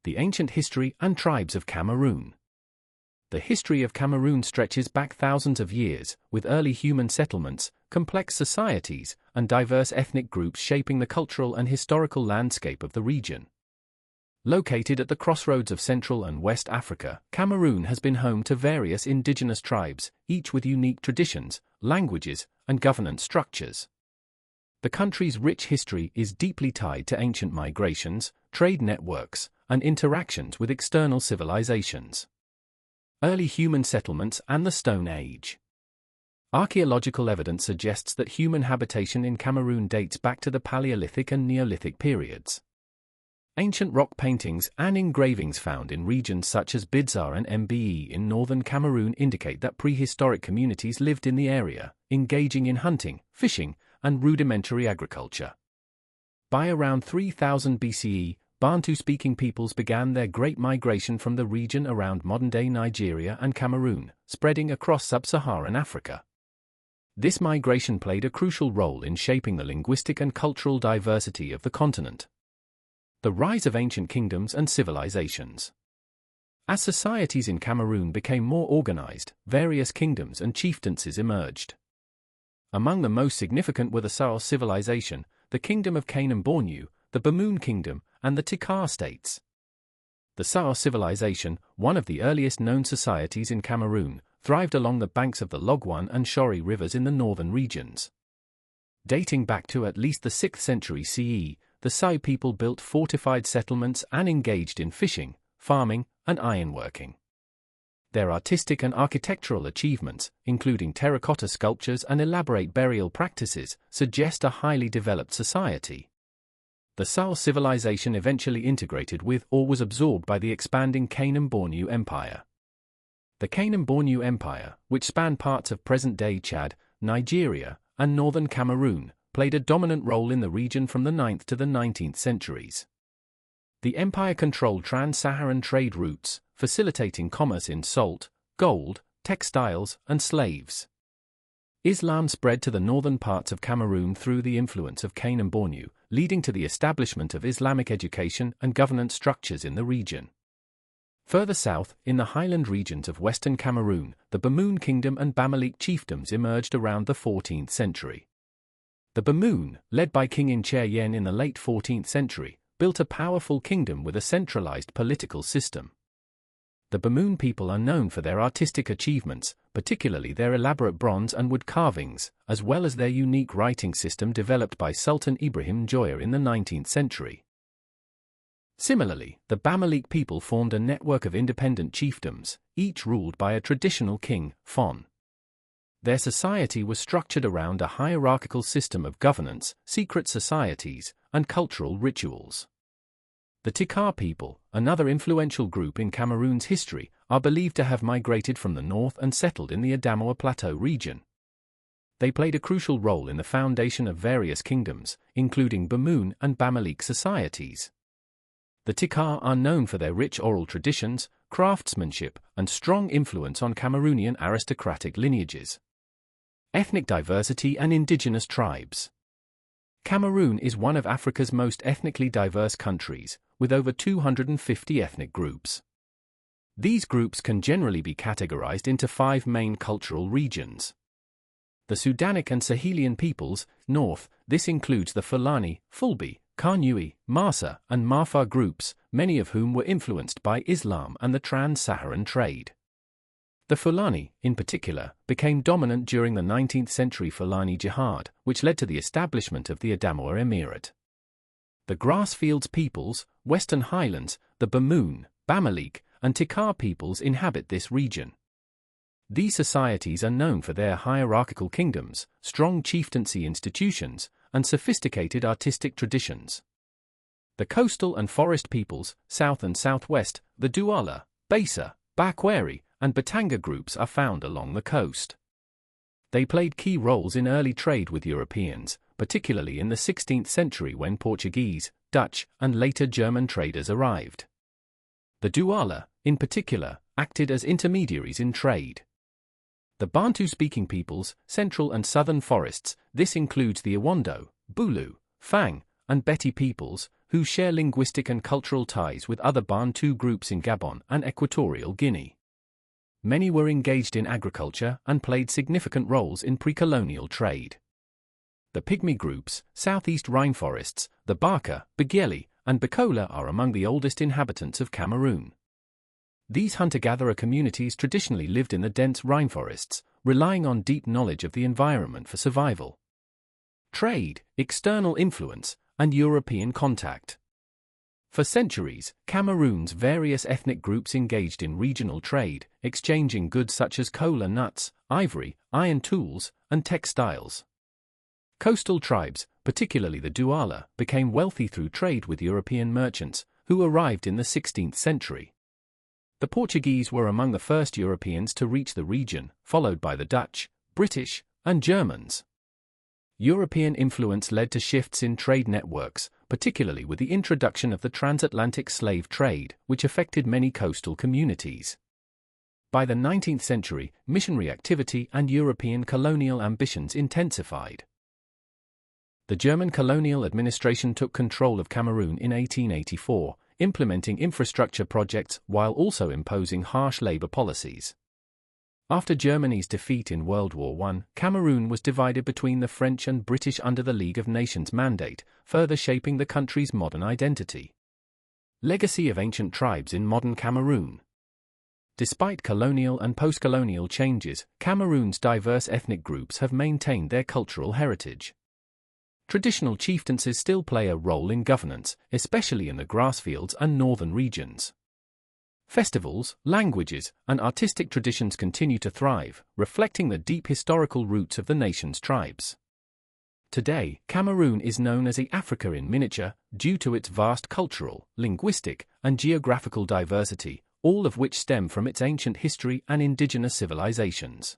The ancient history and tribes of Cameroon. The history of Cameroon stretches back thousands of years, with early human settlements, complex societies, and diverse ethnic groups shaping the cultural and historical landscape of the region. Located at the crossroads of Central and West Africa, Cameroon has been home to various indigenous tribes, each with unique traditions, languages, and governance structures. The country's rich history is deeply tied to ancient migrations, trade networks, and interactions with external civilizations. Early human settlements and the Stone Age. Archaeological evidence suggests that human habitation in Cameroon dates back to the Paleolithic and Neolithic periods. Ancient rock paintings and engravings found in regions such as Bidzar and Mbe in northern Cameroon indicate that prehistoric communities lived in the area, engaging in hunting, fishing, and rudimentary agriculture. By around 3000 BCE, Bantu-speaking peoples began their great migration from the region around modern-day Nigeria and Cameroon, spreading across sub-Saharan Africa. This migration played a crucial role in shaping the linguistic and cultural diversity of the continent. The rise of ancient kingdoms and civilizations. As societies in Cameroon became more organized, various kingdoms and chieftaincies emerged. Among the most significant were the Sao civilization, the Kingdom of Cameroun, the Bamoun Kingdom, and the Tikar states. The Sao civilization, one of the earliest known societies in Cameroon, thrived along the banks of the Logwan and Shori rivers in the northern regions. Dating back to at least the 6th century CE, the Sao people built fortified settlements and engaged in fishing, farming, and ironworking. Their artistic and architectural achievements, including terracotta sculptures and elaborate burial practices, suggest a highly developed society. The Sao civilization eventually integrated with or was absorbed by the expanding Cameroon Empire. The Cameroon Empire, which spanned parts of present-day Chad, Nigeria, and northern Cameroon, played a dominant role in the region from the 9th to the 19th centuries. The empire controlled trans-Saharan trade routes, facilitating commerce in salt, gold, textiles, and slaves. Islam spread to the northern parts of Cameroon through the influence of Cameroon, leading to the establishment of Islamic education and governance structures in the region. Further south, in the highland regions of western Cameroon, the Bamoun Kingdom and Bamalik chiefdoms emerged around the 14th century. The Bamoun, led by King Inche Yen in the late 14th century, built a powerful kingdom with a centralized political system. The Bamoun people are known for their artistic achievements, particularly their elaborate bronze and wood carvings, as well as their unique writing system developed by Sultan Ibrahim Joya in the 19th century. Similarly, the Bamalik people formed a network of independent chiefdoms, each ruled by a traditional king, Fon. Their society was structured around a hierarchical system of governance, secret societies, and cultural rituals. The Tikar people, another influential group in Cameroon's history, are believed to have migrated from the north and settled in the Adamawa Plateau region. They played a crucial role in the foundation of various kingdoms, including Bamoun and Bamalik societies. The Tikar are known for their rich oral traditions, craftsmanship, and strong influence on Cameroonian aristocratic lineages. Ethnic diversity and indigenous tribes. Cameroon is one of Africa's most ethnically diverse countries, with over 250 ethnic groups. These groups can generally be categorized into 5 main cultural regions. The Sudanic and Sahelian peoples, north, this includes the Fulani, Fulbe, Kanuri, Massa, and Mafa groups, many of whom were influenced by Islam and the trans-Saharan trade. The Fulani, in particular, became dominant during the 19th century Fulani Jihad, which led to the establishment of the Adamawa Emirate. The Grassfields peoples, Western Highlands, the Bamoun, Bamalik, and Tikar peoples inhabit this region. These societies are known for their hierarchical kingdoms, strong chieftaincy institutions, and sophisticated artistic traditions. The coastal and forest peoples, south and southwest, the Douala, Bassa, Bakweri, and Batanga groups are found along the coast. They played key roles in early trade with Europeans, particularly in the 16th century when Portuguese, Dutch, and later German traders arrived. The Douala, in particular, acted as intermediaries in trade. The Bantu-speaking peoples, central and southern forests, this includes the Iwondo, Bulu, Fang, and Beti peoples, who share linguistic and cultural ties with other Bantu groups in Gabon and Equatorial Guinea. Many were engaged in agriculture and played significant roles in pre-colonial trade. The Pygmy groups, southeast rainforests, the Baka, Bigeli, and Bakola are among the oldest inhabitants of Cameroon. These hunter-gatherer communities traditionally lived in the dense rainforests, relying on deep knowledge of the environment for survival. Trade, external influence, and European contact. For centuries, Cameroon's various ethnic groups engaged in regional trade, exchanging goods such as cola nuts, ivory, iron tools, and textiles. Coastal tribes, particularly the Douala, became wealthy through trade with European merchants, who arrived in the 16th century. The Portuguese were among the first Europeans to reach the region, followed by the Dutch, British, and Germans. European influence led to shifts in trade networks, particularly with the introduction of the transatlantic slave trade, which affected many coastal communities. By the 19th century, missionary activity and European colonial ambitions intensified. The German colonial administration took control of Cameroon in 1884, implementing infrastructure projects while also imposing harsh labor policies. After Germany's defeat in World War I, Cameroon was divided between the French and British under the League of Nations mandate, further shaping the country's modern identity. Legacy of ancient tribes in modern Cameroon. Despite colonial and post-colonial changes, Cameroon's diverse ethnic groups have maintained their cultural heritage. Traditional chieftaincies still play a role in governance, especially in the grassfields and northern regions. Festivals, languages, and artistic traditions continue to thrive, reflecting the deep historical roots of the nation's tribes. Today, Cameroon is known as Africa in miniature, due to its vast cultural, linguistic, and geographical diversity, all of which stem from its ancient history and indigenous civilizations.